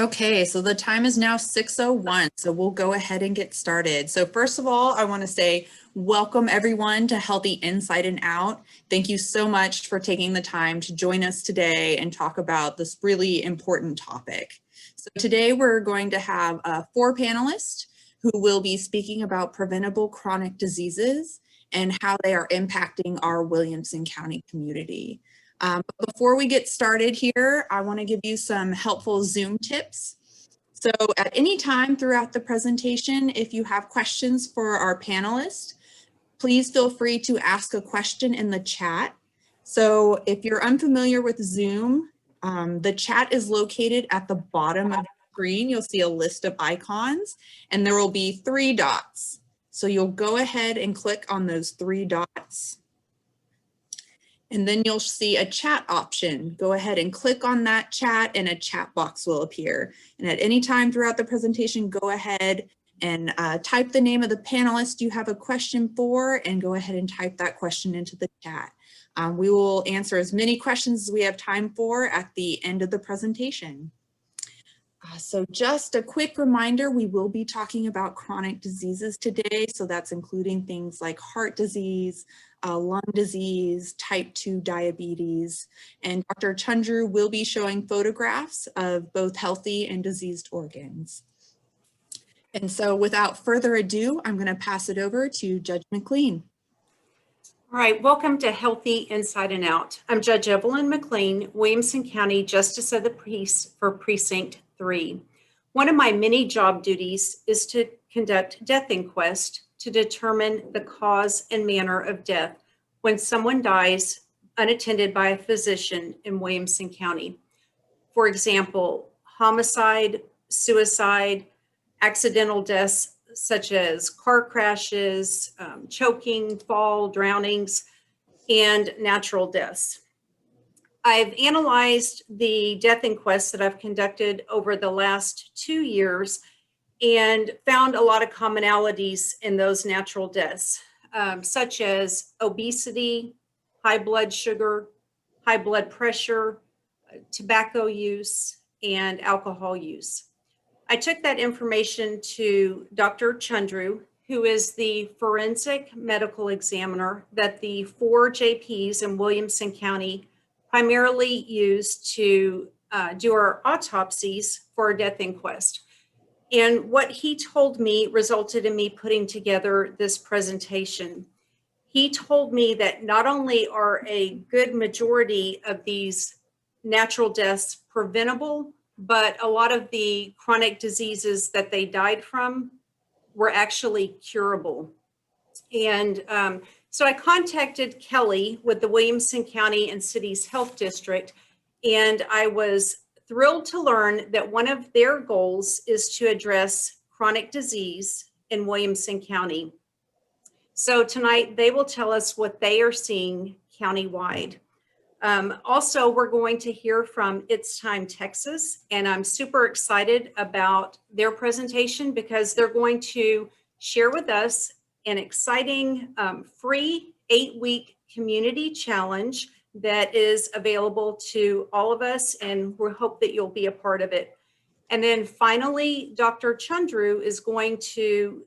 Okay, so the time is now 6:01, so we'll go ahead and get started. So first of all, I want to say welcome everyone to Healthy Inside and Out. Thank you so much for taking the time to join us today and talk about this really important topic. So today we're going to have 4 panelists who will be speaking about preventable chronic diseases and how they are impacting our Williamson County community. But before we get started here, I want to give you some helpful Zoom tips. So at any time throughout the presentation, if you have questions for our panelists, please feel free to ask a question in the chat. So if you're unfamiliar with Zoom, the chat is located at the bottom of the screen. You'll see a list of icons and there will be 3 dots. So you'll go ahead and click on those 3 dots. And then you'll see a chat option. Go ahead and click on that chat and a chat box will appear. And at any time throughout the presentation, go ahead and type the name of the panelist you have a question for and go ahead and type that question into the chat. We will answer as many questions as we have time for at the end of the presentation. So just a quick reminder, we will be talking about chronic diseases today. So that's including things like heart disease, lung disease, type 2 diabetes, and Dr. Chundru will be showing photographs of both healthy and diseased organs. And so without further ado, I'm going to pass it over to Judge McLean. All right, welcome to Healthy Inside and Out. I'm Judge Evelyn McLean, Williamson County Justice of the Peace for Precinct 3. One of my many job duties is to conduct death inquests to determine the cause and manner of death when someone dies unattended by a physician in Williamson County. For example, homicide, suicide, accidental deaths such as car crashes, choking, fall, drownings, and natural deaths. I've analyzed the death inquests that I've conducted over the last 2 years and found a lot of commonalities in those natural deaths, such as obesity, high blood sugar, high blood pressure, tobacco use, and alcohol use. I took that information to Dr. Chundru, who is the forensic medical examiner that the 4 JPs in Williamson County primarily use to do our autopsies for our death inquest. And what he told me resulted in me putting together this presentation. He told me that not only are a good majority of these natural deaths preventable, but a lot of the chronic diseases that they died from were actually curable. And so I contacted Kelly with the Williamson County and City's Health District, and I was thrilled to learn that one of their goals is to address chronic disease in Williamson County. So tonight they will tell us what they are seeing countywide. Also, we're going to hear from It's Time Texas, and I'm super excited about their presentation because they're going to share with us an exciting free 8-week community challenge that is available to all of us, and we hope that you'll be a part of it. And then finally, Dr. Chundru is going to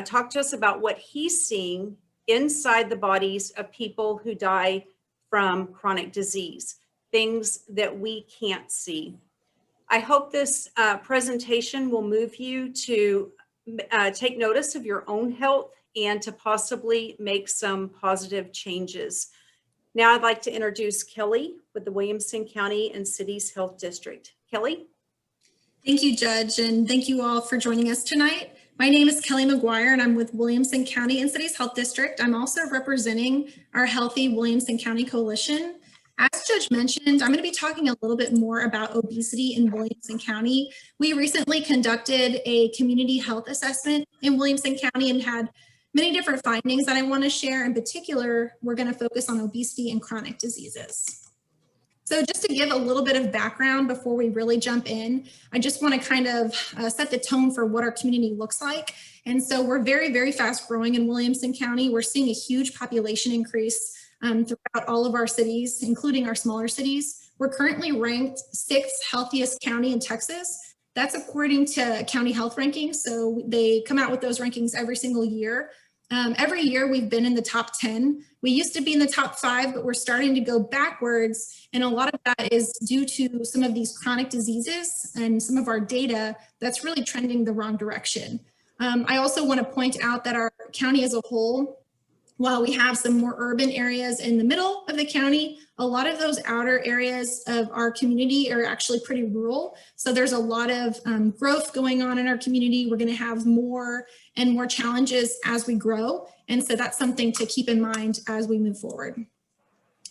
talk to us about what he's seeing inside the bodies of people who die from chronic disease, things that we can't see. I hope this presentation will move you to take notice of your own health and to possibly make some positive changes. Now I'd like to introduce Kelly with the Williamson County and City's Health District. Kelly? Thank you, Judge, and thank you all for joining us tonight. My name is Kelly McGuire, and I'm with Williamson County and City's Health District. I'm also representing our Healthy Williamson County Coalition. As Judge mentioned, I'm going to be talking a little bit more about obesity in Williamson County. We recently conducted a community health assessment in Williamson County and had many different findings that I want to share. In particular, we're going to focus on obesity and chronic diseases. So just to give a little bit of background before we really jump in, I just want to kind of set the tone for what our community looks like. And so we're very, very fast growing in Williamson County. We're seeing a huge population increase throughout all of our cities, including our smaller cities. We're currently ranked 6th healthiest county in Texas. That's according to county health rankings. So they come out with those rankings every single year. Every year we've been in the top 10. We used to be in the top 5, but we're starting to go backwards. And a lot of that is due to some of these chronic diseases and some of our data that's really trending the wrong direction. I also want to point out that our county as a whole, while we have some more urban areas in the middle of the county, a lot of those outer areas of our community are actually pretty rural. So there's a lot of growth going on in our community. We're going to have more and more challenges as we grow. And so that's something to keep in mind as we move forward.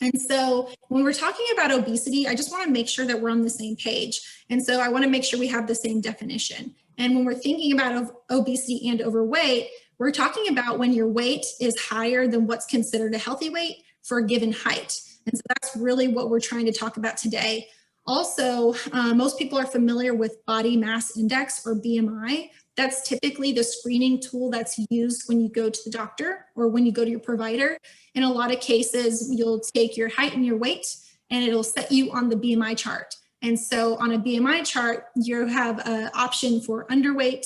And so when we're talking about obesity, I just want to make sure that we're on the same page. And so I want to make sure we have the same definition. And when we're thinking about obesity and overweight, we're talking about when your weight is higher than what's considered a healthy weight for a given height. And so that's really what we're trying to talk about today. Also, most people are familiar with body mass index or BMI. That's typically the screening tool that's used when you go to the doctor or when you go to your provider. In a lot of cases, you'll take your height and your weight and it'll set you on the BMI chart. And so on a BMI chart, you have an option for underweight,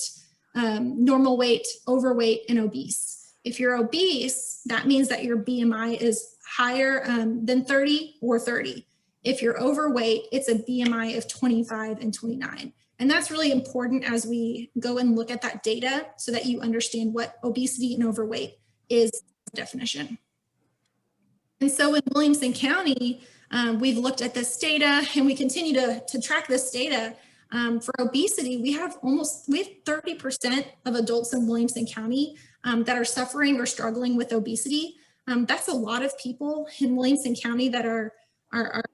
normal weight, overweight, and obese. If you're obese, that means that your BMI is higher than 30 or 30. If you're overweight, it's a BMI of 25 and 29. And that's really important as we go and look at that data so that you understand what obesity and overweight is definition. And so in Williamson County, we've looked at this data and we continue to track this data. For obesity, we have 30% of adults in Williamson County that are suffering or struggling with obesity. That's a lot of people in Williamson County that are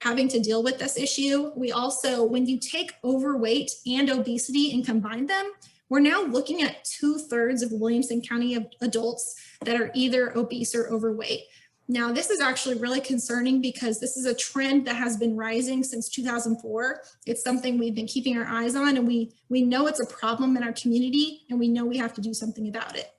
having to deal with this issue. We also, when you take overweight and obesity and combine them, we're now looking at 2/3 of Williamson County adults that are either obese or overweight. Now, this is actually really concerning because this is a trend that has been rising since 2004. It's something we've been keeping our eyes on, and we know it's a problem in our community, and we know we have to do something about it.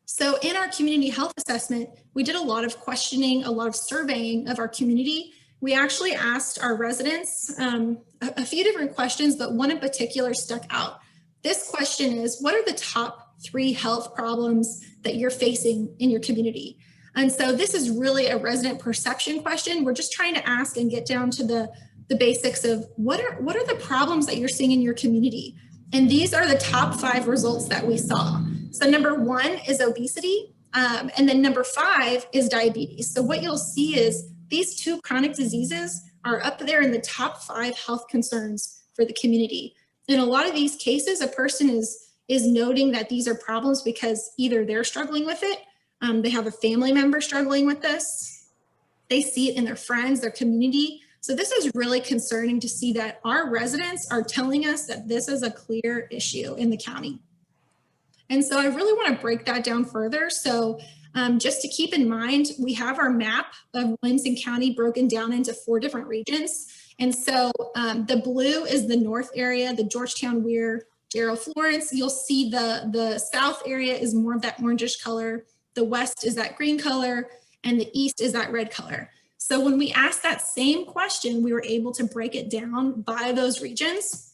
So in our community health assessment, we did a lot of questioning, a lot of surveying of our community. We actually asked our residents a few different questions, but one in particular stuck out. This question is, what are the top 3 health problems that you're facing in your community? And so this is really a resident perception question. We're just trying to ask and get down to the basics of what are the problems that you're seeing in your community? And these are the top 5 results that we saw. So number 1 is obesity, and then number 5 is diabetes. So what you'll see is these 2 chronic diseases are up there in the top 5 health concerns for the community. In a lot of these cases, a person is noting that these are problems because either they're struggling with it, they have a family member struggling with this, they see it in their friends, their community. So this is really concerning to see that our residents are telling us that this is a clear issue in the county. And so I really want to break that down further. So just to keep in mind, we have our map of Williamson County broken down into 4 different regions. And so the blue is the north area, the Georgetown, Weir, Jarrow, Florence. You'll see the south area is more of that orangish color. The west is that green color, and the east is that red color. So when we asked that same question, we were able to break it down by those regions.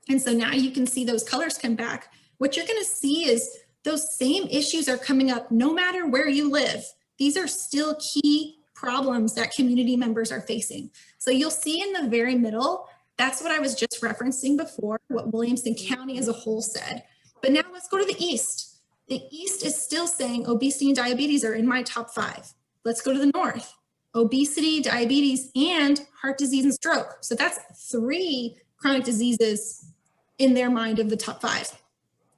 And so now you can see those colors come back. What you're going to see is those same issues are coming up no matter where you live. These are still key problems that community members are facing. So you'll see in the very middle, that's what I was just referencing before, what Williamson County as a whole said. But now let's go to the east. The east is still saying obesity and diabetes are in my top 5. Let's go to the north. Obesity, diabetes, and heart disease and stroke. So that's 3 chronic diseases in their mind of the top 5.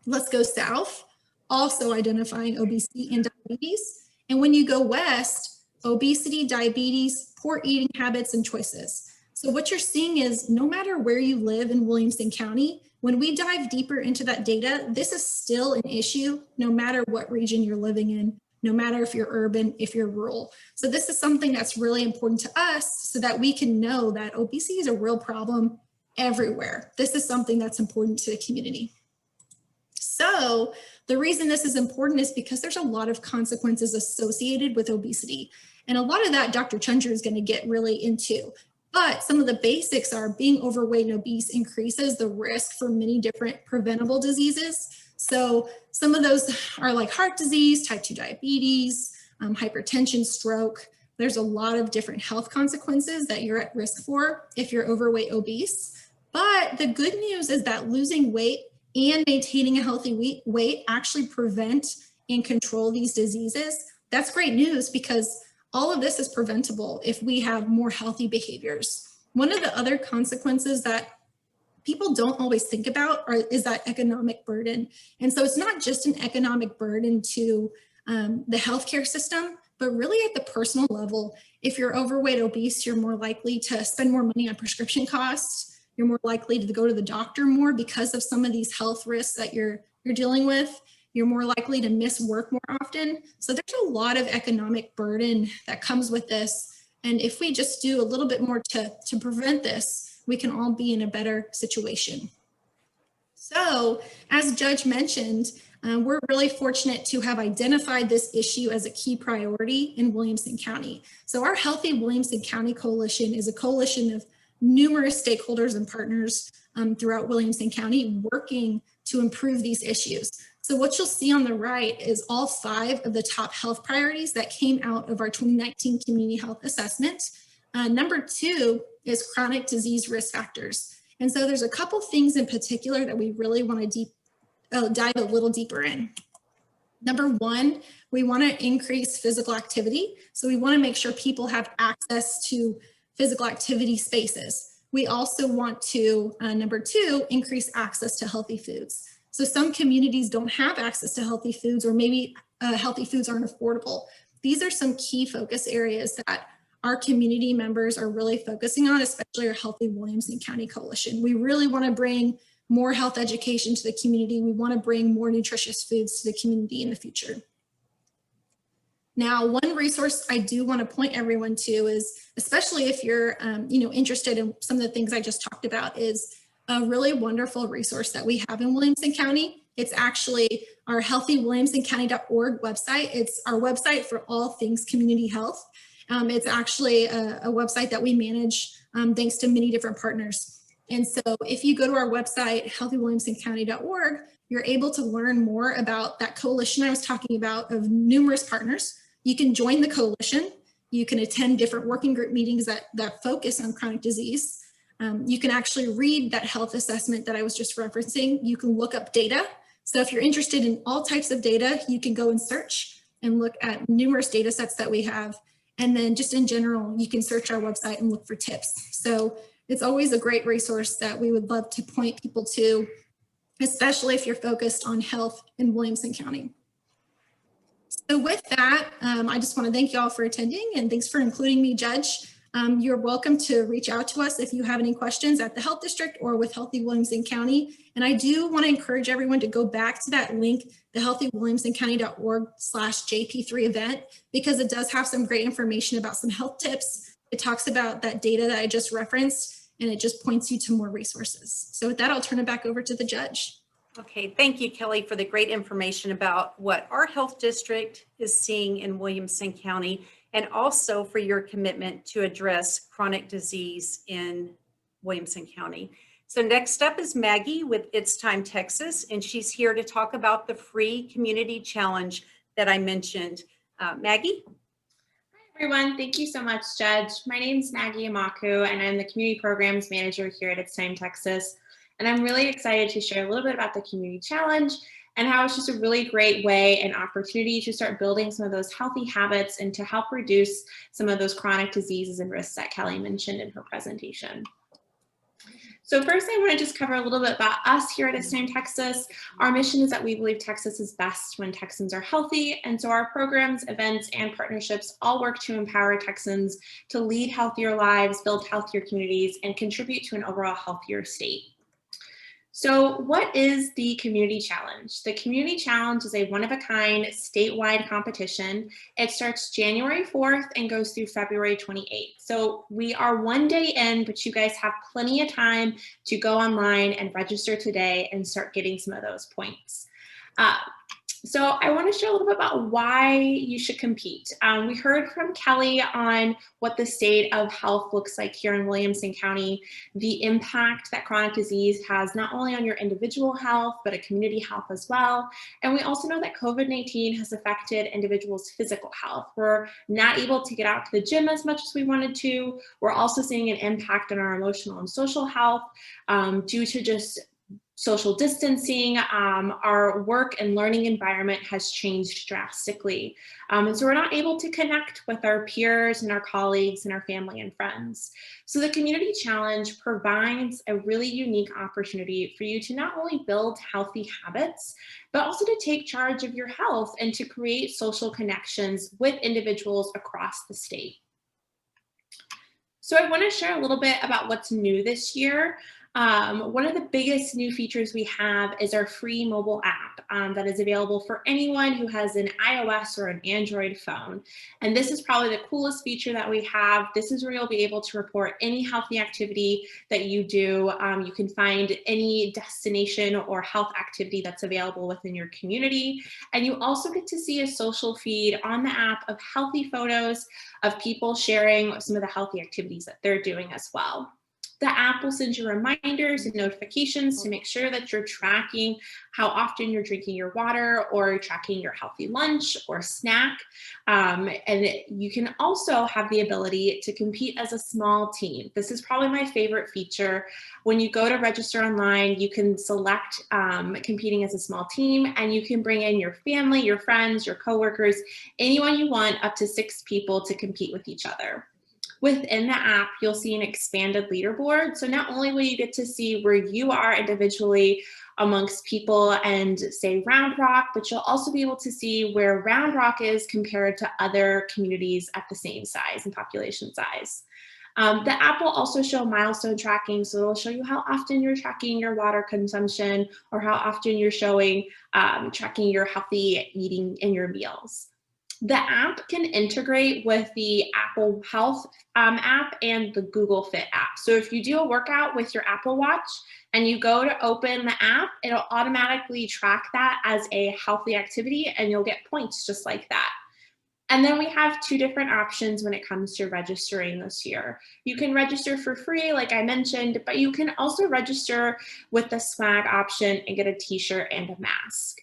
Let's go south, also identifying obesity and diabetes. And when you go west, obesity, diabetes, poor eating habits, and choices. So what you're seeing is no matter where you live in Williamson County, when we dive deeper into that data, this is still an issue no matter what region you're living in, no matter if you're urban, if you're rural. So this is something that's really important to us so that we can know that obesity is a real problem everywhere. This is something that's important to the community. So the reason this is important is because there's a lot of consequences associated with obesity. And a lot of that Dr. Chundru is going to get really into. But some of the basics are being overweight and obese increases the risk for many different preventable diseases. So some of those are like heart disease, type 2 diabetes, hypertension, stroke. There's a lot of different health consequences that you're at risk for if you're overweight, obese. But the good news is that losing weight and maintaining a healthy weight actually prevent and control these diseases. That's great news because all of this is preventable if we have more healthy behaviors. One of the other consequences that people don't always think about is that economic burden. And so it's not just an economic burden to the healthcare system, but really at the personal level. If you're overweight, obese, you're more likely to spend more money on prescription costs. You're more likely to go to the doctor more because of some of these health risks that you're dealing with. You're more likely to miss work more often. So there's a lot of economic burden that comes with this. And if we just do a little bit more to prevent this, we can all be in a better situation. So as Judge mentioned, we're really fortunate to have identified this issue as a key priority in Williamson County. So our Healthy Williamson County Coalition is a coalition of numerous stakeholders and partners throughout Williamson County working to improve these issues. So what you'll see on the right is all 5 of the top health priorities that came out of our 2019 Community Health Assessment. Number 2 is chronic disease risk factors. And so there's a couple things in particular that we really want to dive a little deeper in. Number 1, we want to increase physical activity. So we want to make sure people have access to physical activity spaces. We also want to, number 2, increase access to healthy foods. So some communities don't have access to healthy foods, or maybe healthy foods aren't affordable. These are some key focus areas that our community members are really focusing on, especially our Healthy Williamson County Coalition. We really want to bring more health education to the community. We want to bring more nutritious foods to the community in the future. Now, one resource I do want to point everyone to is, especially if you're interested in some of the things I just talked about, is a really wonderful resource that we have in Williamson County. It's actually our healthywilliamsoncounty.org website. It's our website for all things community health. It's actually a website that we manage thanks to many different partners. And so if you go to our website, healthywilliamsoncounty.org, you're able to learn more about that coalition I was talking about of numerous partners. You can join the coalition. You can attend different working group meetings that focus on chronic disease. You can actually read that health assessment that I was just referencing. You can look up data. So if you're interested in all types of data, you can go and search and look at numerous data sets that we have. And then just in general, you can search our website and look for tips. So it's always a great resource that we would love to point people to, especially if you're focused on health in Williamson County. So with that, I just want to thank you all for attending, and thanks for including me, Judge. You're welcome to reach out to us if you have any questions at the Health District or with Healthy Williamson County. And I do want to encourage everyone to go back to that link, the healthywilliamsoncounty.org/JP3 event, because it does have some great information about some health tips. It talks about that data that I just referenced, and it just points you to more resources. So with that, I'll turn it back over to the judge. Okay, thank you, Kelly, for the great information about what our health district is seeing in Williamson County, and also for your commitment to address chronic disease in Williamson County. So next up is Maggie with It's Time Texas, and she's here to talk about the free community challenge that I mentioned. Maggie? Hi, everyone. Thank you so much, Judge. My name is Maggie Amaku, and I'm the Community Programs Manager here at It's Time Texas. And I'm really excited to share a little bit about the Community Challenge and how it's just a really great way and opportunity to start building some of those healthy habits and to help reduce some of those chronic diseases and risks that Kelly mentioned in her presentation. So first, I want to just cover a little bit about us here at It's Time Texas. Our mission is that we believe Texas is best when Texans are healthy. And so our programs, events, and partnerships all work to empower Texans to lead healthier lives, build healthier communities, and contribute to an overall healthier state. So what is the Community Challenge? The Community Challenge is a one-of-a-kind statewide competition. It starts January 4th and goes through February 28th. So we are one day in, but you guys have plenty of time to go online and register today and start getting some of those points. So I want to share a little bit about why you should compete. We heard from Kelly on what the state of health looks like here in Williamson County, the impact that chronic disease has not only on your individual health, but a community health as well. And we also know that COVID-19 has affected individuals' physical health. We're not able to get out to the gym as much as we wanted to. We're also seeing an impact on our emotional and social health due to just social distancing. Our work and learning environment has changed drastically. And so we're not able to connect with our peers and our colleagues and our family and friends. So the Community Challenge provides a really unique opportunity for you to not only build healthy habits, but also to take charge of your health and to create social connections with individuals across the state. So I want to share a little bit about what's new this year. One of the biggest new features we have is our free mobile app that is available for anyone who has an iOS or an Android phone. And this is probably the coolest feature that we have. This is where you'll be able to report any healthy activity that you do. You can find any destination or health activity that's available within your community. And you also get to see a social feed on the app of healthy photos of people sharing some of the healthy activities that they're doing as well. The app will send you reminders and notifications to make sure that you're tracking how often you're drinking your water or tracking your healthy lunch or snack. And you can also have the ability to compete as a small team. This is probably my favorite feature. When you go to register online, you can select competing as a small team, and you can bring in your family, your friends, your coworkers, anyone you want, up to 6 people to compete with each other. Within the app, you'll see an expanded leaderboard. So not only will you get to see where you are individually amongst people and say Round Rock, but you'll also be able to see where Round Rock is compared to other communities at the same size and population size. The app will also show milestone tracking, so it'll show you how often you're tracking your water consumption or how often you're showing tracking your healthy eating in your meals. The app can integrate with the Apple Health app and the Google Fit app. So if you do a workout with your Apple Watch and you go to open the app, it'll automatically track that as a healthy activity and you'll get points just like that. And then we have 2 different options when it comes to registering this year. You can register for free, like I mentioned, but you can also register with the swag option and get a t-shirt and a mask.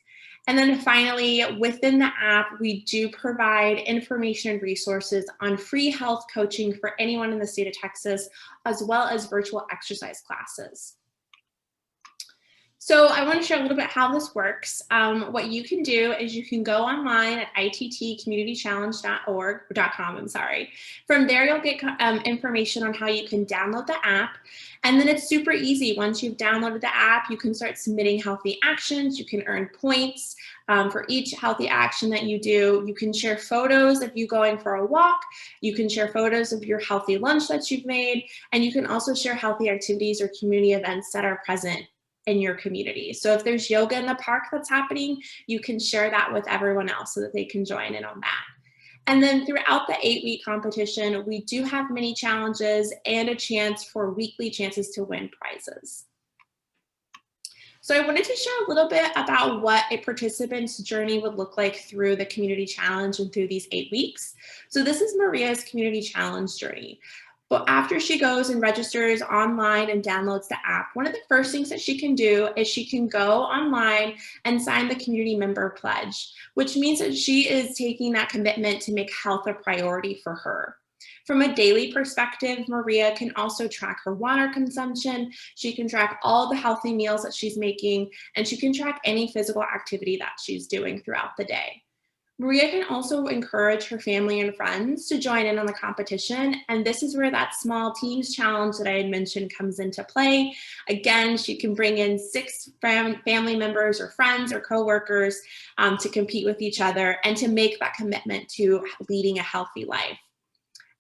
And then finally, within the app, we do provide information and resources on free health coaching for anyone in the state of Texas, as well as virtual exercise classes. So I want to share a little bit how this works. What you can do is you can go online at ittcommunitychallenge.com. From there, you'll get information on how you can download the app. And then it's super easy. Once you've downloaded the app, you can start submitting healthy actions. You can earn points for each healthy action that you do. You can share photos of you going for a walk. You can share photos of your healthy lunch that you've made. And you can also share healthy activities or community events that are present in your community. So if there's yoga in the park that's happening, you can share that with everyone else so that they can join in on that. And then throughout the 8-week competition, we do have mini challenges and a chance for weekly chances to win prizes. So I wanted to share a little bit about what a participant's journey would look like through the community challenge and through these 8 weeks. So this is Maria's community challenge journey. But after she goes and registers online and downloads the app, one of the first things that she can do is she can go online and sign the community member pledge, which means that she is taking that commitment to make health a priority for her. From a daily perspective, Maria can also track her water consumption. She can track all the healthy meals that she's making, and she can track any physical activity that she's doing throughout the day. Maria can also encourage her family and friends to join in on the competition, and this is where that small teams challenge that I had mentioned comes into play. Again, she can bring in 6 family members or friends or coworkers to compete with each other and to make that commitment to leading a healthy life.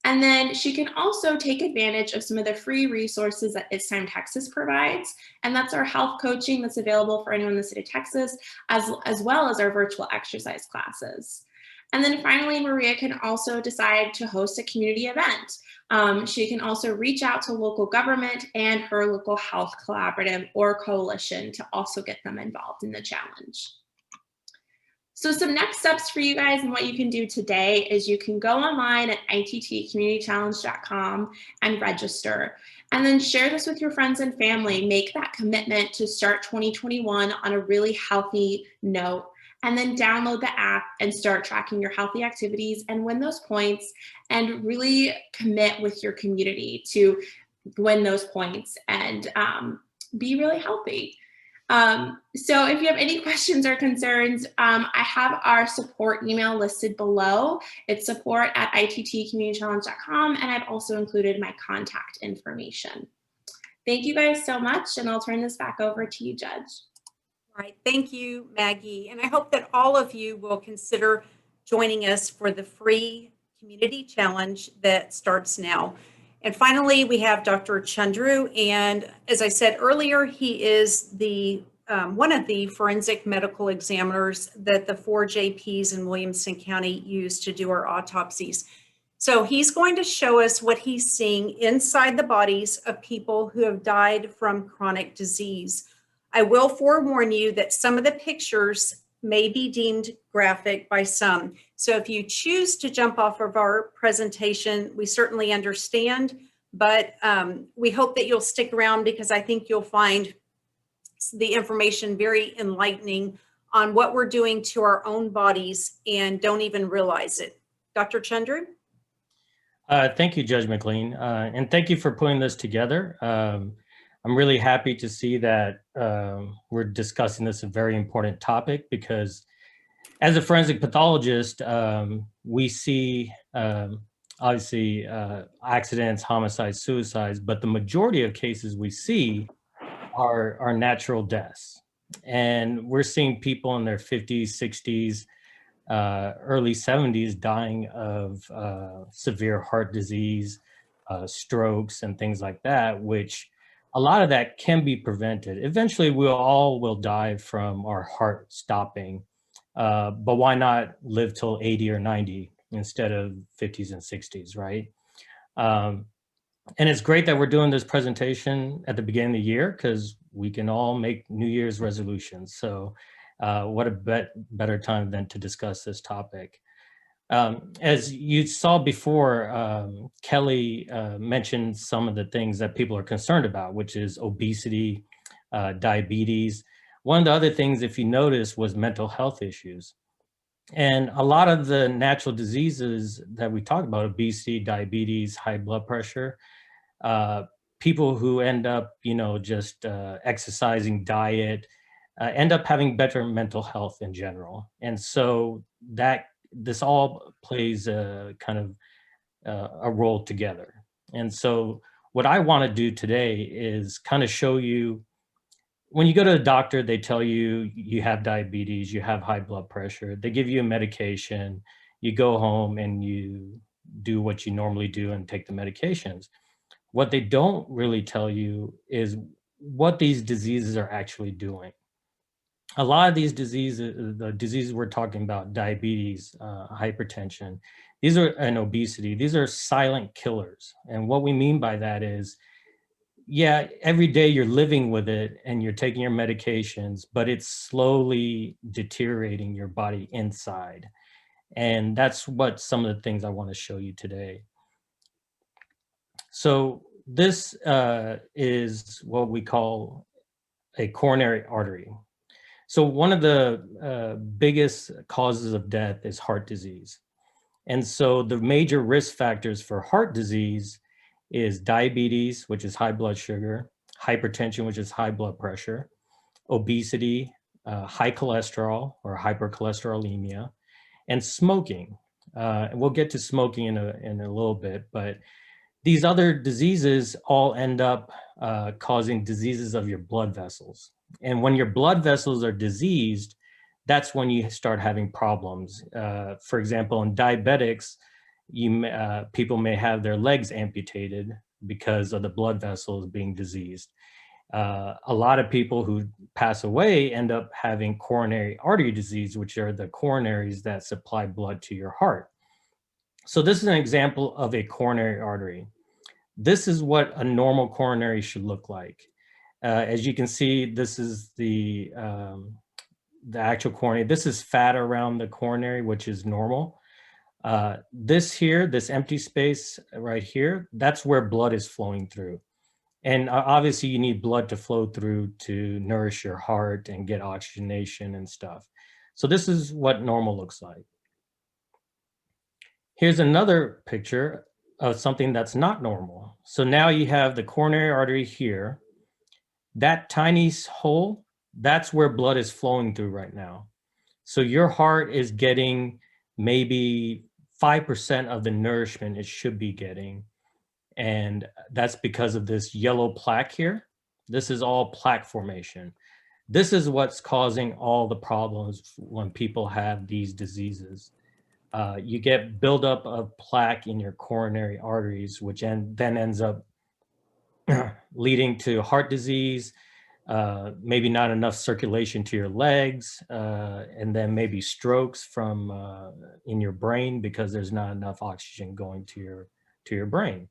And then she can also take advantage of some of the free resources that It's Time Texas provides. And that's our health coaching that's available for anyone in the state of Texas, as well as our virtual exercise classes. And then finally, Maria can also decide to host a community event. She can also reach out to local government and her local health collaborative or coalition to also get them involved in the challenge. So some next steps for you guys and what you can do today is you can go online at ittcommunitychallenge.com and register, and then share this with your friends and family. Make that commitment to start 2021 on a really healthy note, and then download the app and start tracking your healthy activities and win those points, and really commit with your community to win those points and be really healthy. So if you have any questions or concerns, I have our support email listed below. It's support@ittcommunitychallenge.com, and I've also included my contact information. Thank you guys so much, and I'll turn this back over to you, Judge. All right, thank you, Maggie. And I hope that all of you will consider joining us for the free community challenge that starts now. And finally, we have Dr. Chundru. And as I said earlier, he is the one of the forensic medical examiners that the 4 JPs in Williamson County use to do our autopsies. So he's going to show us what he's seeing inside the bodies of people who have died from chronic disease. I will forewarn you that some of the pictures may be deemed graphic by some. So if you choose to jump off of our presentation, we certainly understand, but we hope that you'll stick around because I think you'll find the information very enlightening on what we're doing to our own bodies and don't even realize it. Dr. Chundru? Thank you, Judge McLean, and thank you for putting this together. I'm really happy to see that we're discussing this a very important topic because as a forensic pathologist, we see obviously accidents, homicides, suicides, but the majority of cases we see are natural deaths. And we're seeing people in their 50s, 60s, early 70s dying of severe heart disease, strokes, and things like that, which a lot of that can be prevented. Eventually, we all will die from our heart stopping, but why not live till 80 or 90 instead of 50s and 60s, right? And it's great that we're doing this presentation at the beginning of the year because we can all make New Year's resolutions. So what a better time than to discuss this topic. As you saw before, Kelly mentioned some of the things that people are concerned about, which is obesity, diabetes. One of the other things, if you notice, was mental health issues. And a lot of the natural diseases that we talk about, obesity, diabetes, high blood pressure, people who end up, just exercising, diet, end up having better mental health in general. And so this all plays a kind of a role together. And so what I want to do today is kind of show you, when you go to a doctor, they tell you you have diabetes, you have high blood pressure, they give you a medication, you go home and you do what you normally do and take the medications. What they don't really tell you is what these diseases are actually doing. A lot of these diseases, the diseases we're talking about, diabetes, hypertension, and obesity, these are silent killers. And what we mean by that is, yeah, every day you're living with it and you're taking your medications, but it's slowly deteriorating your body inside. And that's what some of the things I want to show you today. So this is what we call a coronary artery. So one of the biggest causes of death is heart disease. And so the major risk factors for heart disease is diabetes, which is high blood sugar, hypertension, which is high blood pressure, obesity, high cholesterol or hypercholesterolemia, and smoking. And we'll get to smoking in a little bit, but these other diseases all end up causing diseases of your blood vessels. And when your blood vessels are diseased, that's when you start having problems. For example, in diabetics, people may have their legs amputated because of the blood vessels being diseased. A lot of people who pass away end up having coronary artery disease, which are the coronaries that supply blood to your heart. So this is an example of a coronary artery. This is what a normal coronary should look like. As you can see, this is the the actual coronary. This is fat around the coronary, which is normal. This here, this empty space right here, that's where blood is flowing through. And obviously you need blood to flow through to nourish your heart and get oxygenation and stuff. So this is what normal looks like. Here's another picture of something that's not normal. So now you have the coronary artery here. That tiny hole, that's where blood is flowing through right now. So your heart is getting maybe 5% of the nourishment it should be getting. And that's because of this yellow plaque here. This is all plaque formation. This is what's causing all the problems when people have these diseases. You get buildup of plaque in your coronary arteries, which then ends up leading to heart disease, maybe not enough circulation to your legs, and then maybe strokes from in your brain because there's not enough oxygen going to your brain.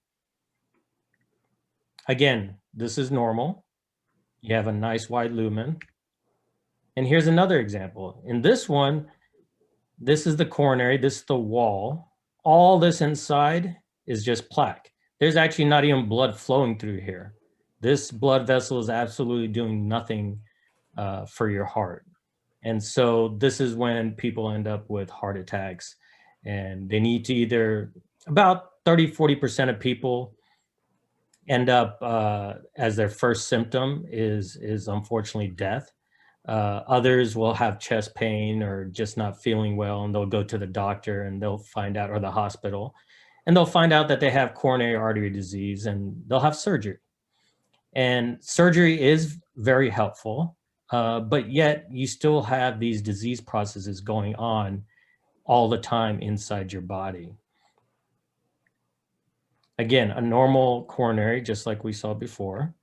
Again, this is normal. You have a nice wide lumen. And here's another example. In this one, this is the coronary, this is the wall. All this inside is just plaque. There's actually not even blood flowing through here. This blood vessel is absolutely doing nothing for your heart. And so this is when people end up with heart attacks, and they need to either, about 30–40% of people end up as their first symptom is unfortunately death. Others will have chest pain or just not feeling well, and they'll go to the doctor and they'll find out, or the hospital, and they'll find out that they have coronary artery disease, and they'll have surgery. And surgery is very helpful, but yet you still have these disease processes going on all the time inside your body. Again, a normal coronary, just like we saw before.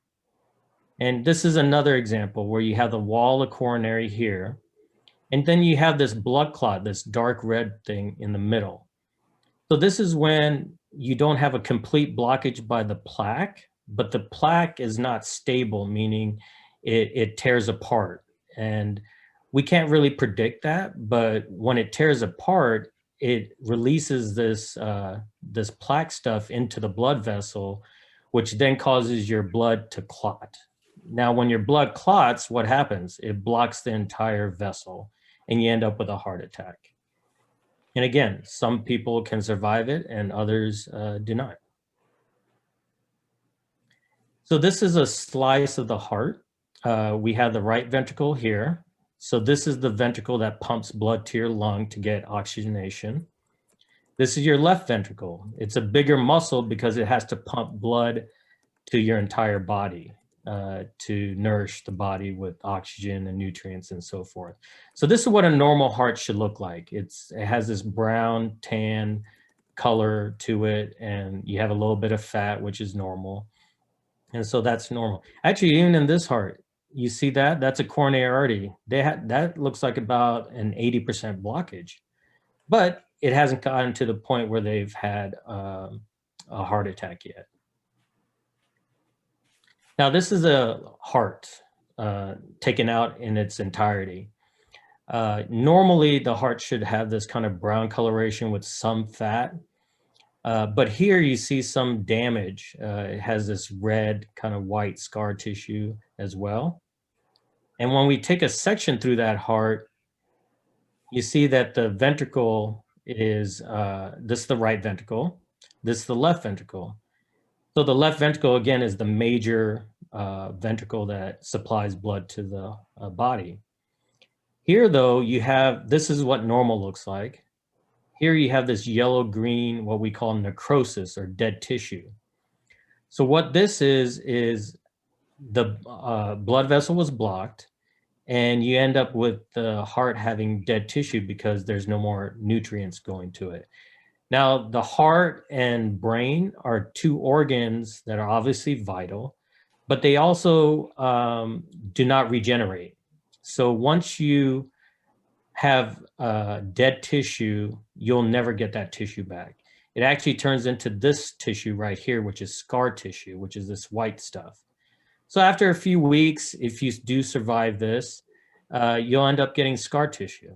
And this is another example where you have the wall of coronary here, and then you have this blood clot, this dark red thing in the middle. So this is when you don't have a complete blockage by the plaque, but the plaque is not stable, meaning it tears apart. And we can't really predict that, but when it tears apart, it releases this plaque stuff into the blood vessel, which then causes your blood to clot. Now, when your blood clots, what happens? It blocks the entire vessel, and you end up with a heart attack. And again, some people can survive it and others do not. So this is a slice of the heart. We have the right ventricle here. So this is the ventricle that pumps blood to your lung to get oxygenation. This is your left ventricle. It's a bigger muscle because it has to pump blood to your entire body to nourish the body with oxygen and nutrients and so forth. So this is what a normal heart should look like. It has this brown, tan color to it, and you have a little bit of fat, which is normal. And so that's normal. Actually, even in this heart, you see that? That's a coronary artery. That looks like about an 80% blockage, but it hasn't gotten to the point where they've had a heart attack yet. Now, this is a heart taken out in its entirety. Normally, the heart should have this kind of brown coloration with some fat. But here you see some damage. It has this red kind of white scar tissue as well. And when we take a section through that heart, you see that the ventricle is, this is the right ventricle, this is the left ventricle. So the left ventricle, again, is the major ventricle that supplies blood to the body. Here, though, you have, this is what normal looks like. Here you have this yellow-green, what we call necrosis or dead tissue. So what this is the blood vessel was blocked, and you end up with the heart having dead tissue because there's no more nutrients going to it. Now, the heart and brain are two organs that are obviously vital, but they also do not regenerate. So once you have dead tissue, you'll never get that tissue back. It actually turns into this tissue right here, which is scar tissue, which is this white stuff. So after a few weeks, if you do survive this, you'll end up getting scar tissue.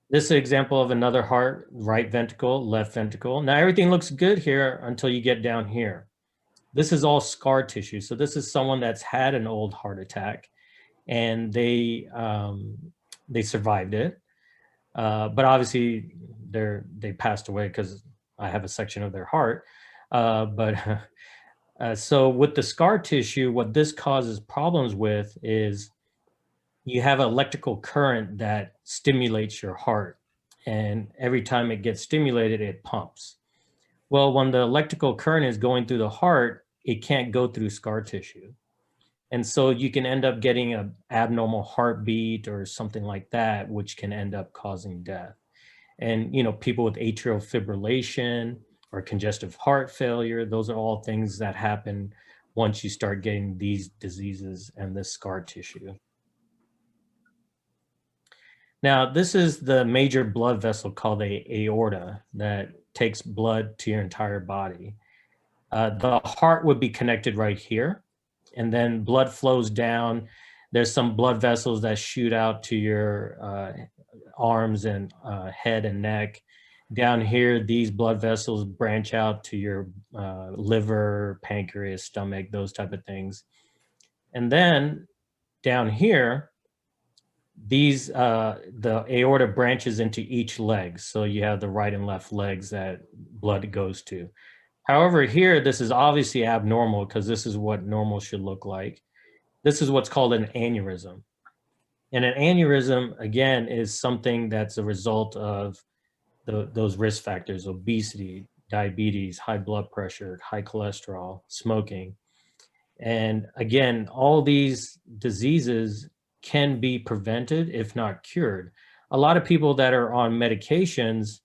This is an example of another heart, right ventricle, left ventricle. Now everything looks good here until you get down here. This is all scar tissue. So this is someone that's had an old heart attack and they survived it. But obviously they passed away because I have a section of their heart. So with the scar tissue, what this causes problems with is you have an electrical current that stimulates your heart. And every time it gets stimulated, it pumps. Well, when the electrical current is going through the heart, it can't go through scar tissue. And so you can end up getting an abnormal heartbeat or something like that, which can end up causing death. And, you know, people with atrial fibrillation or congestive heart failure, those are all things that happen once you start getting these diseases and this scar tissue. Now, this is the major blood vessel called the aorta that takes blood to your entire body. The heart would be connected right here, and then blood flows down. There's some blood vessels that shoot out to your arms and head and neck. Down here, these blood vessels branch out to your liver, pancreas, stomach, those type of things. And then down here, the aorta branches into each leg. So you have the right and left legs that blood goes to. However, here, this is obviously abnormal because this is what normal should look like. This is what's called an aneurysm. And an aneurysm, again, is something that's a result of those risk factors: obesity, diabetes, high blood pressure, high cholesterol, smoking. And again, all these diseases can be prevented, if not cured. A lot of people that are on medications,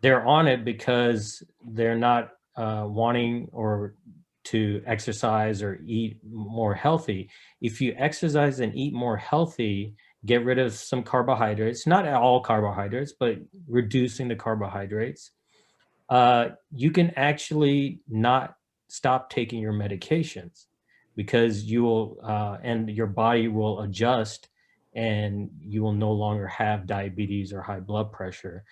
they're on it because they're not wanting or to exercise or eat more healthy. If you exercise and eat more healthy, get rid of some carbohydrates, not all carbohydrates, but reducing the carbohydrates, you can actually not stop taking your medications, because you will, and your body will adjust and you will no longer have diabetes or high blood pressure.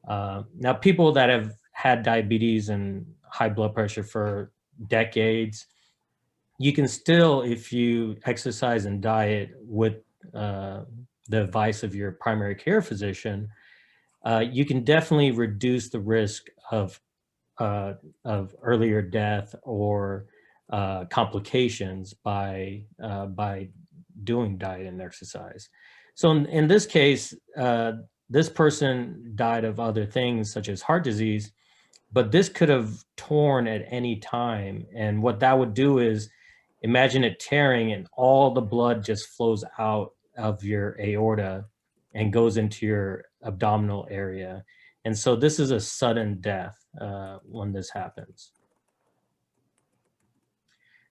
Now, people that have had diabetes and high blood pressure for decades, you can still, if you exercise and diet with the advice of your primary care physician, you can definitely reduce the risk of earlier death or complications by doing diet and exercise. So in this case, this person died of other things such as heart disease, but this could have torn at any time. And what that would do is, imagine it tearing and all the blood just flows out of your aorta and goes into your abdominal area. And so this is a sudden death when this happens.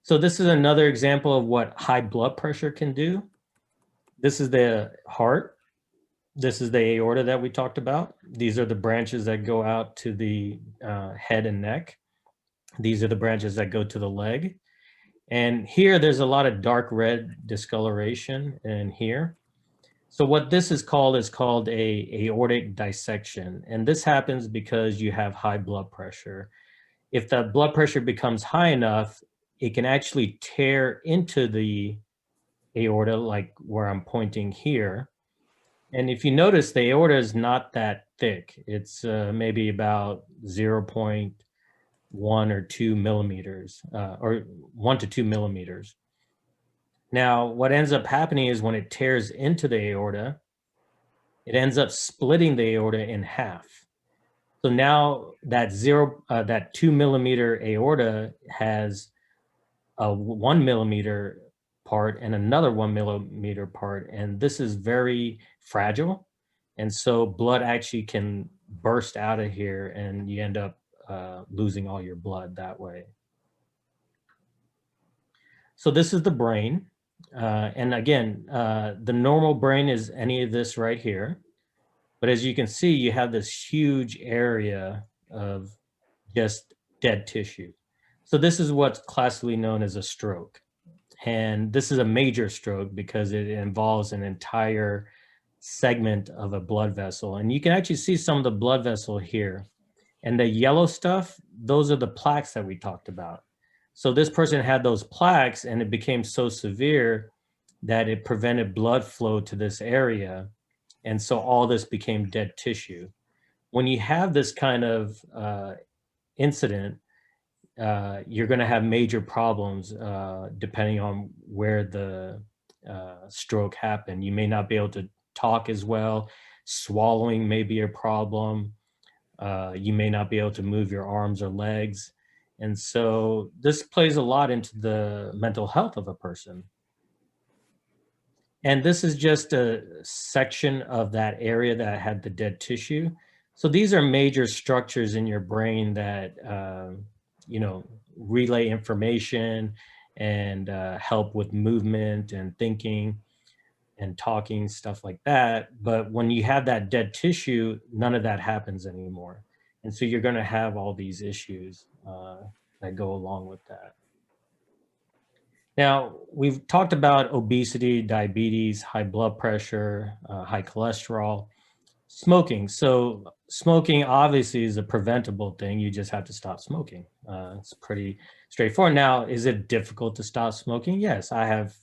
So this is another example of what high blood pressure can do. This is the heart. This is the aorta that we talked about. These are the branches that go out to the head and neck. These are the branches that go to the leg. And here there's a lot of dark red discoloration in here. So what this is called a aortic dissection. And this happens because you have high blood pressure. If the blood pressure becomes high enough, it can actually tear into the aorta, like where I'm pointing here. And if you notice, the aorta is not that thick. It's maybe about 0.1 or 2 millimeters, or 1 to 2 millimeters. Now, what ends up happening is when it tears into the aorta, it ends up splitting the aorta in half. So now that 2 millimeter aorta has a 1 millimeter part and another 1 millimeter part, and this is very fragile. And so blood actually can burst out of here and you end up losing all your blood that way. So this is the brain. And again, the normal brain is any of this right here. But as you can see, you have this huge area of just dead tissue. So this is what's classically known as a stroke. And this is a major stroke because it involves an entire segment of a blood vessel. And you can actually see some of the blood vessel here. And the yellow stuff, those are the plaques that we talked about. So this person had those plaques and it became so severe that it prevented blood flow to this area. And so all this became dead tissue. When you have this kind of incident, you're going to have major problems depending on where the stroke happened. You may not be able to talk as well. Swallowing may be a problem. You may not be able to move your arms or legs. And so this plays a lot into the mental health of a person. And this is just a section of that area that had the dead tissue. So these are major structures in your brain that, you know, relay information and help with movement and thinking and talking, stuff like that. But when you have that dead tissue, none of that happens anymore. And so you're going to have all these issues that go along with that. Now, we've talked about obesity, diabetes, high blood pressure, high cholesterol, smoking. So smoking obviously is a preventable thing. You just have to stop smoking. It's pretty straightforward. Now, is it difficult to stop smoking? Yes, I have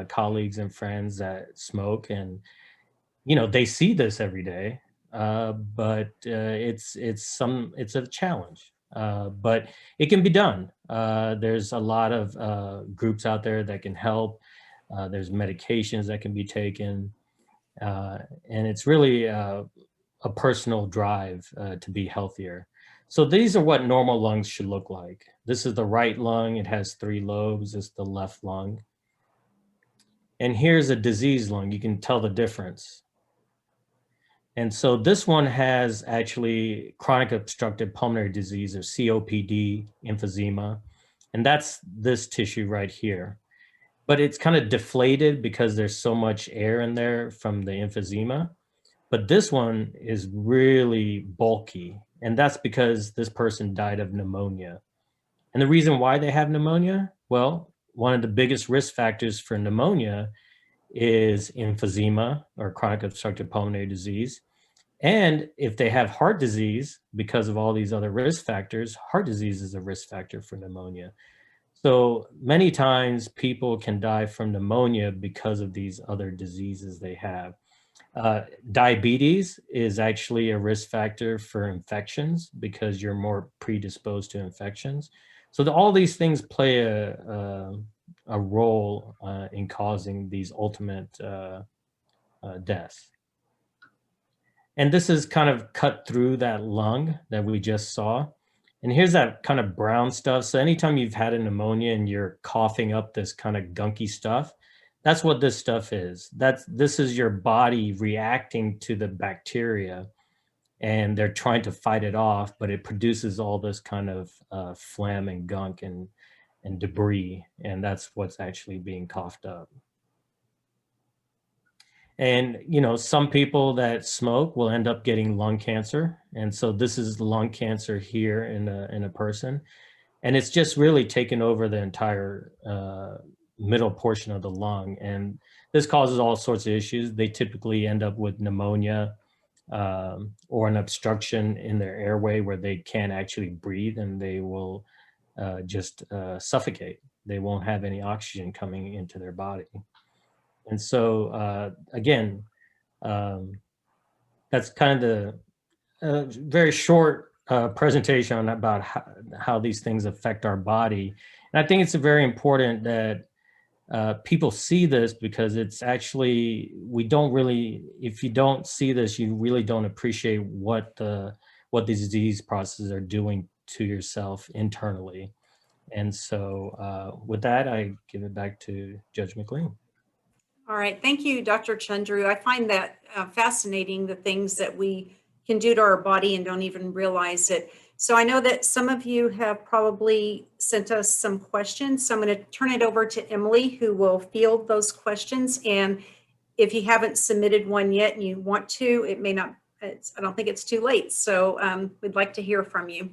colleagues and friends that smoke, and you know they see this every day, but it's a challenge. But it can be done. There's a lot of groups out there that can help. There's medications that can be taken. And it's really a personal drive to be healthier. So these are what normal lungs should look like. This is the right lung. It has 3 lobes. It's the left lung. And here's a diseased lung. You can tell the difference. And so this one has actually chronic obstructive pulmonary disease, or COPD, emphysema. And that's this tissue right here. But it's kind of deflated because there's so much air in there from the emphysema. But this one is really bulky. And that's because this person died of pneumonia. And the reason why they have pneumonia, well, one of the biggest risk factors for pneumonia is emphysema, or chronic obstructive pulmonary disease. And if they have heart disease, because of all these other risk factors, heart disease is a risk factor for pneumonia. So many times people can die from pneumonia because of these other diseases they have. Diabetes is actually a risk factor for infections because you're more predisposed to infections. So all these things play a role in causing these ultimate deaths. And this is kind of cut through that lung that we just saw. And here's that kind of brown stuff. So anytime you've had a pneumonia and you're coughing up this kind of gunky stuff, that's what this stuff is. This is your body reacting to the bacteria, and they're trying to fight it off, but it produces all this kind of phlegm and gunk and debris, and that's what's actually being coughed up. And, you know, some people that smoke will end up getting lung cancer. And so this is lung cancer here in a person. And it's just really taken over the entire middle portion of the lung. And this causes all sorts of issues. They typically end up with pneumonia or an obstruction in their airway where they can't actually breathe, and they will just suffocate. They won't have any oxygen coming into their body. And so, again, that's kind of the very short presentation about how these things affect our body. And I think it's very important that people see this, because it's actually, if you don't see this, you really don't appreciate what these disease processes are doing to yourself internally. And so with that, I give it back to Judge McLean. All right, thank you, Dr. Chundru. I find that fascinating, the things that we can do to our body and don't even realize it. So I know that some of you have probably sent us some questions. So I'm going to turn it over to Emily, who will field those questions. And if you haven't submitted one yet and you want to, it may not, I don't think it's too late. So we'd like to hear from you.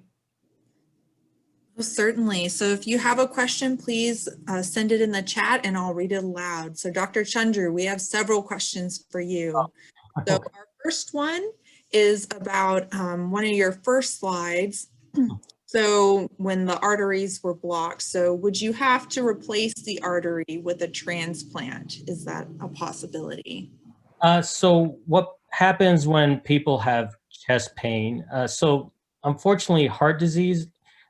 Well, certainly. So if you have a question, please send it in the chat and I'll read it aloud. So Dr. Chundru, we have several questions for you. So our first one is about one of your first slides. So when the arteries were blocked, so would you have to replace the artery with a transplant? Is that a possibility? So what happens when people have chest pain? So unfortunately, heart disease,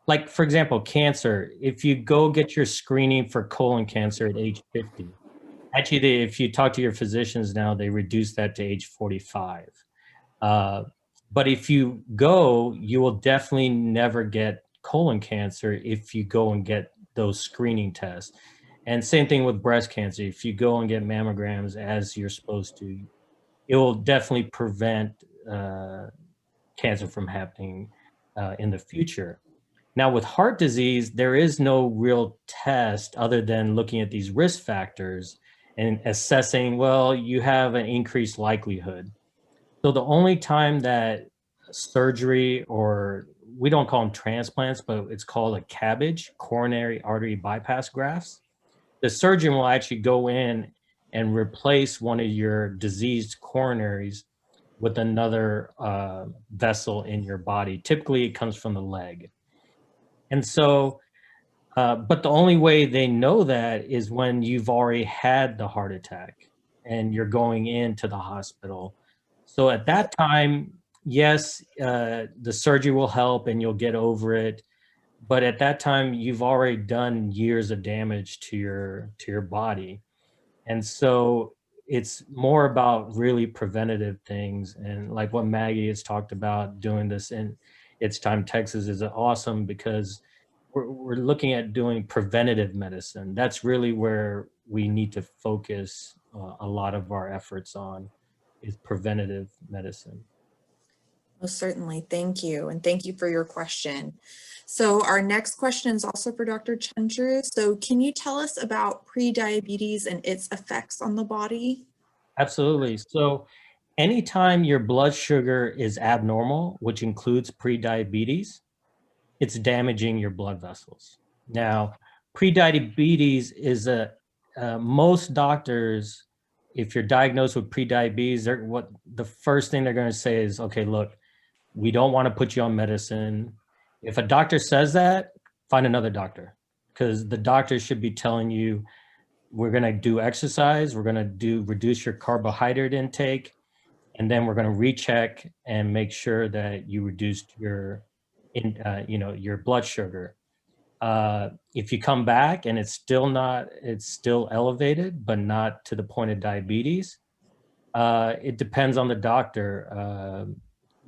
like for example, cancer, if you go get your screening for colon cancer at age 50, actually, if you talk to your physicians now, they reduce that to age 45. But if you go, you will definitely never get colon cancer if you go and get those screening tests. And same thing with breast cancer. If you go and get mammograms as you're supposed to, it will definitely prevent cancer from happening in the future. Now, with heart disease, there is no real test other than looking at these risk factors and assessing, well, you have an increased likelihood. So the only time that surgery, or we don't call them transplants, but it's called a CABG, coronary artery bypass grafts, the surgeon will actually go in and replace one of your diseased coronaries with another vessel in your body. Typically, it comes from the leg. And so, but the only way they know that is when you've already had the heart attack and you're going into the hospital. So at that time, yes, the surgery will help and you'll get over it. But at that time, you've already done years of damage to your body. And so it's more about really preventative things. And like what Maggie has talked about, doing this in It's Time Texas is awesome because we're looking at doing preventative medicine. That's really where we need to focus a lot of our efforts on, is preventative medicine. Most certainly. Thank you. And thank you for your question. So our next question is also for Dr. Chundru. So can you tell us about prediabetes and its effects on the body? Absolutely. So anytime your blood sugar is abnormal, which includes prediabetes, it's damaging your blood vessels. Now, prediabetes is most doctors, if you're diagnosed with prediabetes, the first thing they're going to say is, okay, look, we don't want to put you on medicine. If a doctor says that, find another doctor, because the doctor should be telling you, we're going to do exercise, we're going to reduce your carbohydrate intake, and then we're going to recheck and make sure that you reduced your your blood sugar. If you come back and it's still elevated, but not to the point of diabetes, it depends on the doctor.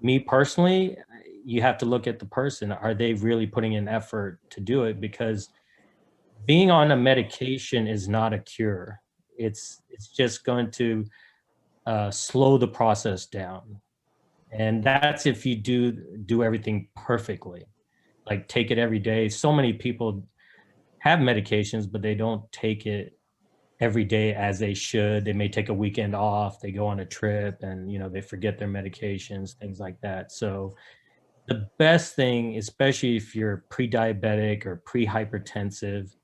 Me personally, you have to look at the person. Are they really putting in effort to do it? Because being on a medication is not a cure. It's just going to slow the process down. And that's if you do everything perfectly, like take it every day. So many people have medications, but they don't take it every day as they should. They may take a weekend off, they go on a trip, and they forget their medications, things like that. So the best thing, especially if you're pre-diabetic or pre-hypertensive,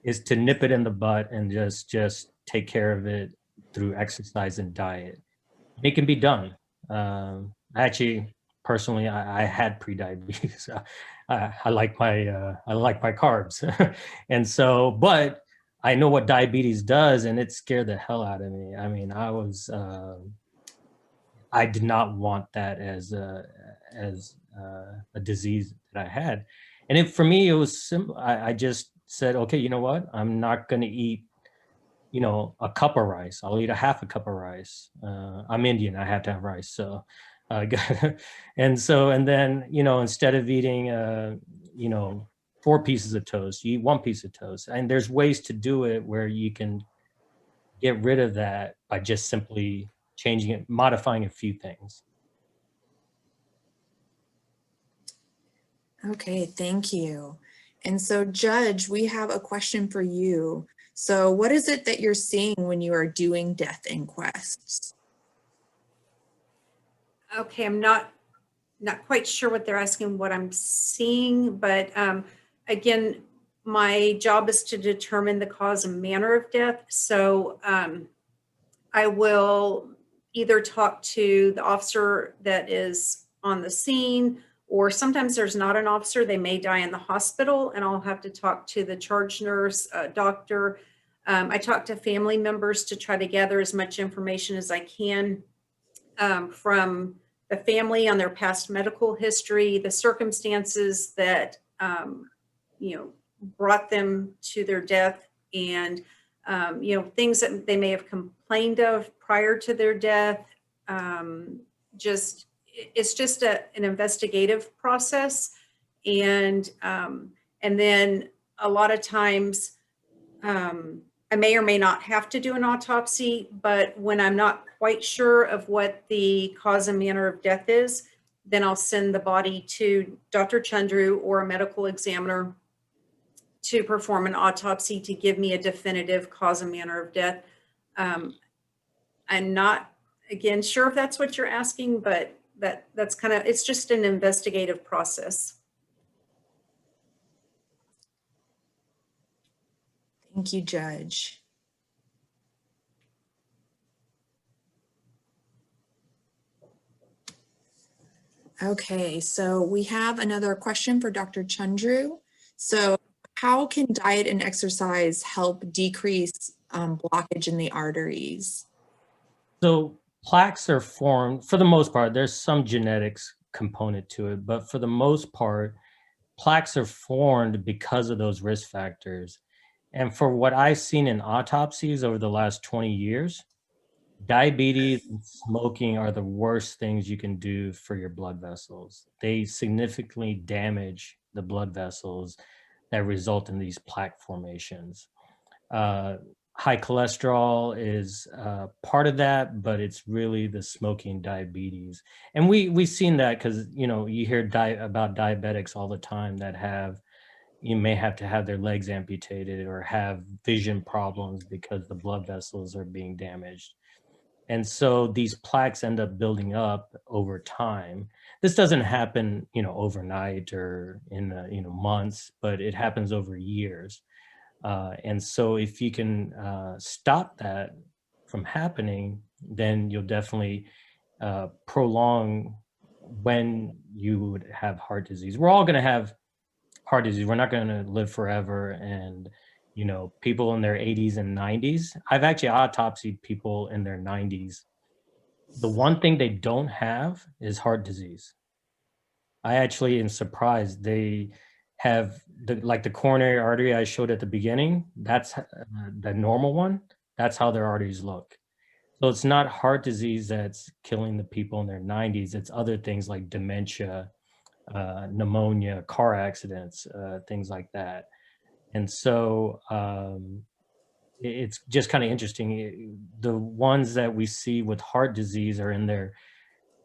is to nip it in the butt and just take care of it through exercise and diet. It can be done. Actually, personally, I had pre-diabetes. I like my carbs, and so, but I know what diabetes does, and it scared the hell out of me. I mean, I did not want that as a disease that I had, and for me, it was simple. I just said, okay, you know what? I'm not going to eat a cup of rice. I'll eat a half a cup of rice. I'm Indian. I have to have rice. So, and then, instead of eating, 4 pieces of toast, you eat 1 piece of toast. And there's ways to do it where you can get rid of that by just simply changing it, modifying a few things. Okay, thank you. And so Judge, we have a question for you. So what is it that you're seeing when you are doing death inquests? Okay, I'm not not quite sure what they're asking, what I'm seeing, but again, my job is to determine the cause and manner of death. So I will either talk to the officer that is on the scene, or sometimes there's not an officer, they may die in the hospital, and I'll have to talk to the charge nurse, doctor. I talk to family members to try to gather as much information as I can from the family on their past medical history, the circumstances that, brought them to their death, and, things that they may have complained of prior to their death. It's just an investigative process. And then a lot of times, I may or may not have to do an autopsy, but when I'm not quite sure of what the cause and manner of death is, then I'll send the body to Dr. Chundru or a medical examiner to perform an autopsy to give me a definitive cause and manner of death. I'm not, again, sure if that's what you're asking, but that's kind of, it's just an investigative process. Thank you, Judge. Okay, so we have another question for Dr. Chundru. So how can diet and exercise help decrease blockage in the arteries? So plaques are formed, for the most part, there's some genetics component to it, but for the most part, plaques are formed because of those risk factors. And for what I've seen in autopsies over the last 20 years, diabetes and smoking are the worst things you can do for your blood vessels. They significantly damage the blood vessels that result in these plaque formations. High cholesterol is part of that, but it's really the smoking diabetes. And we've seen that because, you hear about diabetics all the time that you may have to have their legs amputated or have vision problems because the blood vessels are being damaged. And so these plaques end up building up over time. This doesn't happen, overnight or in, months, but it happens over years. And so if you can stop that from happening, then you'll definitely prolong when you would have heart disease. We're all going to have heart disease. We're not going to live forever. And, people in their 80s and 90s, I've actually autopsied people in their 90s. The one thing they don't have is heart disease. I actually am surprised. They have the coronary artery I showed at the beginning. That's the normal one. That's how their arteries look. So it's not heart disease that's killing the people in their 90s. It's other things like dementia, pneumonia, car accidents, things like that. And so it's just kind of interesting. The ones that we see with heart disease are in their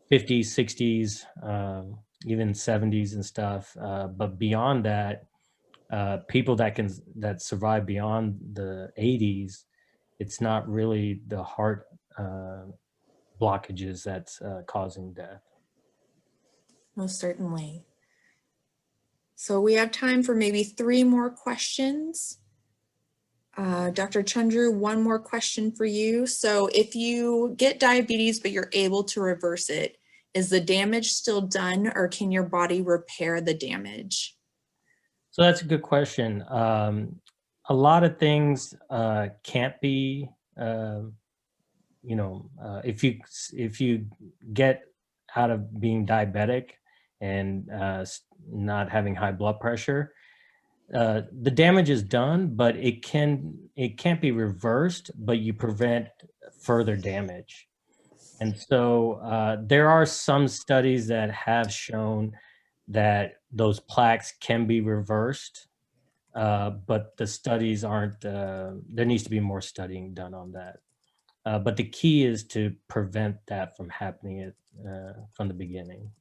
50s, 60s, even 70s and stuff. But beyond that, people that survive beyond the 80s, it's not really the heart blockages that's causing death. Most certainly. So we have time for maybe 3 more questions. Dr. Chundru, one more question for you. So if you get diabetes, but you're able to reverse it, is the damage still done, or can your body repair the damage? So that's a good question. A lot of things can't be, if you get out of being diabetic and not having high blood pressure, the damage is done, but it can't be reversed, but you prevent further damage. And so there are some studies that have shown that those plaques can be reversed, but the studies aren't, there needs to be more studying done on that. But the key is to prevent that from happening from the beginning.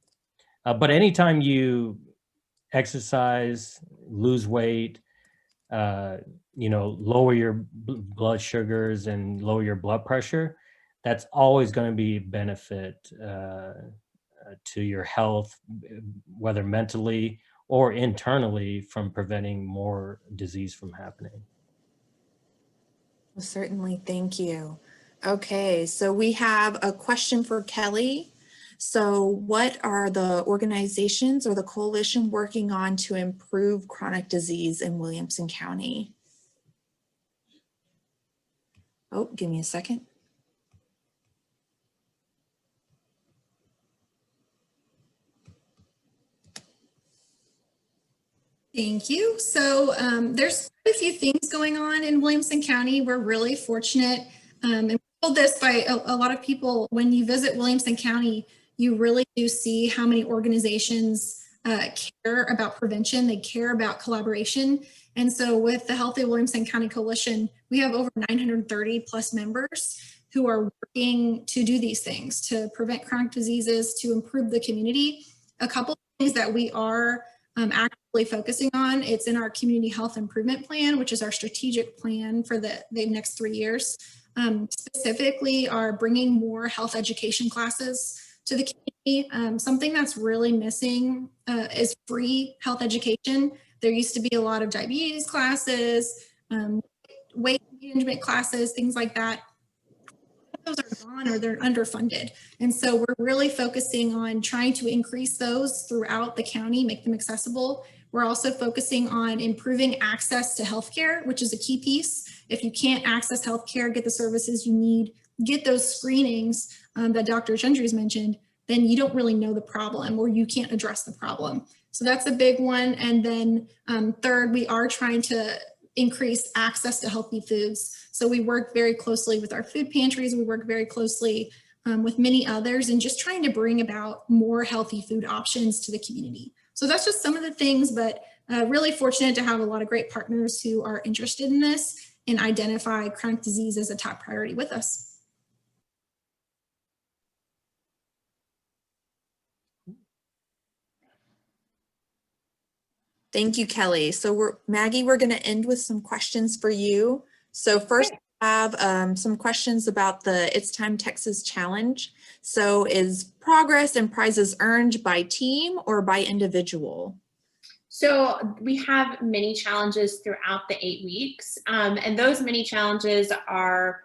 But anytime you exercise, lose weight, lower your blood sugars and lower your blood pressure, that's always going to be a benefit to your health, whether mentally or internally, from preventing more disease from happening. Well, certainly, thank you. Okay, so we have a question for Kelly. So what are the organizations or the coalition working on to improve chronic disease in Williamson County? Oh, give me a second. Thank you. So there's quite a few things going on in Williamson County. We're really fortunate. And we're told this by a lot of people. When you visit Williamson County, you really do see how many organizations care about prevention. They care about collaboration. And so with the Healthy Williamson County Coalition, we have over 930 plus members who are working to do these things, to prevent chronic diseases, to improve the community. A couple of things that we are actively focusing on, it's in our community health improvement plan, which is our strategic plan for the next 3 years. Specifically are bringing more health education classes to the community. Something that's really missing is free health education. There used to be a lot of diabetes classes, weight management classes, things like that. Those are gone or they're underfunded. And so we're really focusing on trying to increase those throughout the county, make them accessible. We're also focusing on improving access to healthcare, which is a key piece. If you can't access healthcare, get the services you need, get those screenings that Dr. Chundru has mentioned, then you don't really know the problem or you can't address the problem. So that's a big one. And then third, we are trying to increase access to healthy foods. So we work very closely with our food pantries. We work very closely with many others and just trying to bring about more healthy food options to the community. So that's just some of the things, but really fortunate to have a lot of great partners who are interested in this and identify chronic disease as a top priority with us. Thank you, Kelly. So Maggie, we're going to end with some questions for you. So first, I have some questions about the It's Time Texas Challenge. So is progress and prizes earned by team or by individual? So we have mini challenges throughout the 8 weeks. And those mini challenges are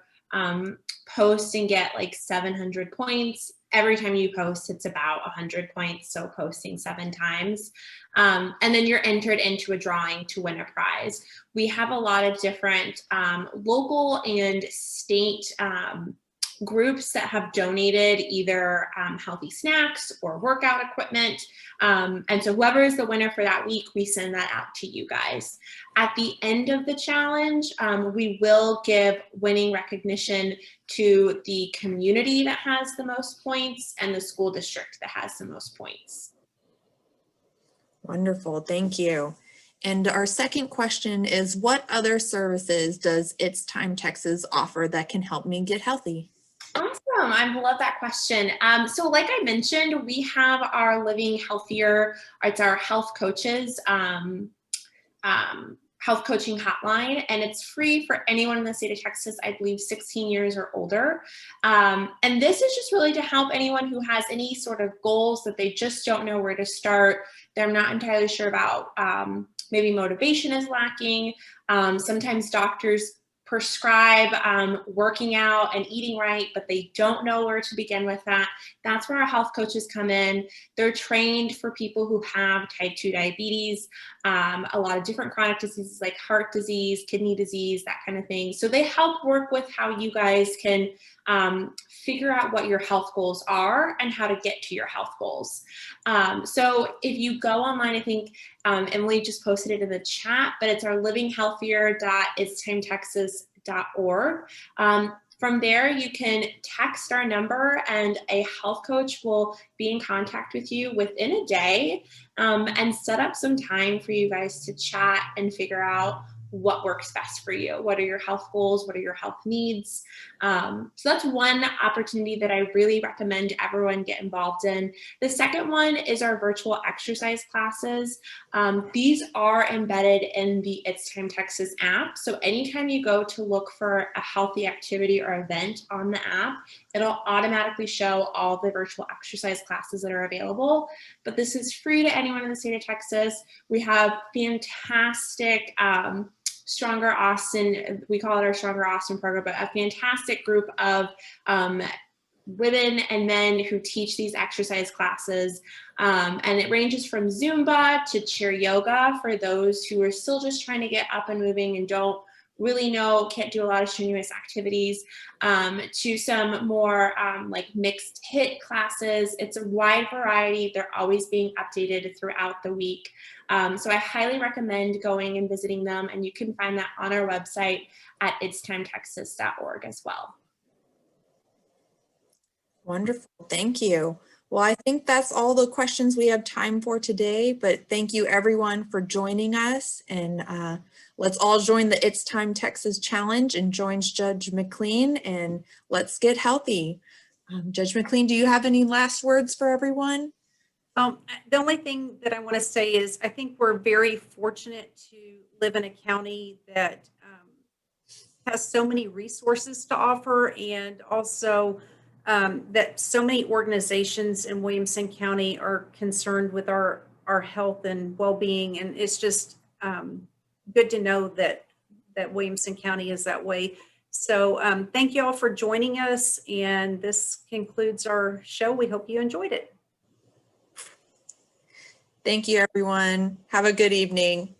post and get like 700 points. Every time you post, it's about 100 points. So posting 7 times. And then you're entered into a drawing to win a prize. We have a lot of different local and state groups that have donated either healthy snacks or workout equipment. And so whoever is the winner for that week, we send that out to you guys. At the end of the challenge, we will give winning recognition to the community that has the most points and the school district that has the most points. Wonderful, thank you. And our second question is, what other services does It's Time Texas offer that can help me get healthy? Awesome. I love that question. So like I mentioned, we have our Living Healthier, it's our health coaches, health coaching hotline, and it's free for anyone in the state of Texas, I believe 16 years or older. And this is just really to help anyone who has any sort of goals that they just don't know where to start. They're not entirely sure about, maybe motivation is lacking. Sometimes doctors prescribe working out and eating right, but they don't know where to begin with that. That's where our health coaches come in. They're trained for people who have type 2 diabetes, a lot of different chronic diseases like heart disease, kidney disease, that kind of thing. So they help work with how you guys can figure out what your health goals are and how to get to your health goals. So if you go online, I think Emily just posted it in the chat, but it's our livinghealthier.itstimetexas.org. From there, you can text our number and a health coach will be in contact with you within a day and set up some time for you guys to chat and figure out what works best for you. What are your health goals? What are your health needs? So that's one opportunity that I really recommend everyone get involved in. The second one is our virtual exercise classes. These are embedded in the It's Time Texas app. So anytime you go to look for a healthy activity or event on the app, it'll automatically show all the virtual exercise classes that are available. But this is free to anyone in the state of Texas. We have fantastic Stronger Austin, we call it our Stronger Austin program, but a fantastic group of women and men who teach these exercise classes. And it ranges from Zumba to chair yoga for those who are still just trying to get up and moving and don't really know, can't do a lot of strenuous activities, to some more like mixed HIIT classes. It's a wide variety. They're always being updated throughout the week. So I highly recommend going and visiting them, and you can find that on our website at itstimetexas.org as well. Wonderful, thank you. Well, I think that's all the questions we have time for today, but thank you everyone for joining us, and let's all join the It's Time Texas Challenge and join Judge McLean, and let's get healthy. Judge McLean, do you have any last words for everyone? The only thing that I want to say is I think we're very fortunate to live in a county that has so many resources to offer, and also that so many organizations in Williamson County are concerned with our health and well-being. And it's just good to know that Williamson County is that way. So thank you all for joining us. And this concludes our show. We hope you enjoyed it. Thank you, everyone. Have a good evening.